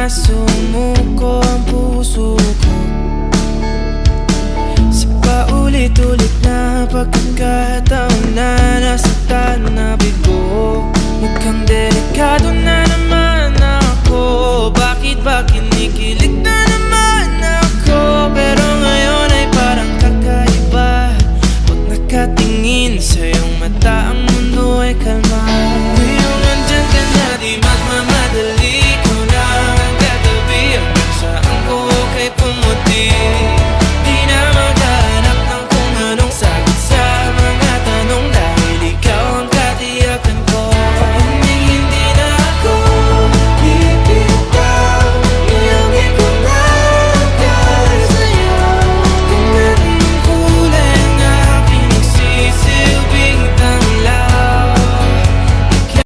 na sumuko ang puso ko sa paulit-ulit na pagkakataon na nasaktan na bigo.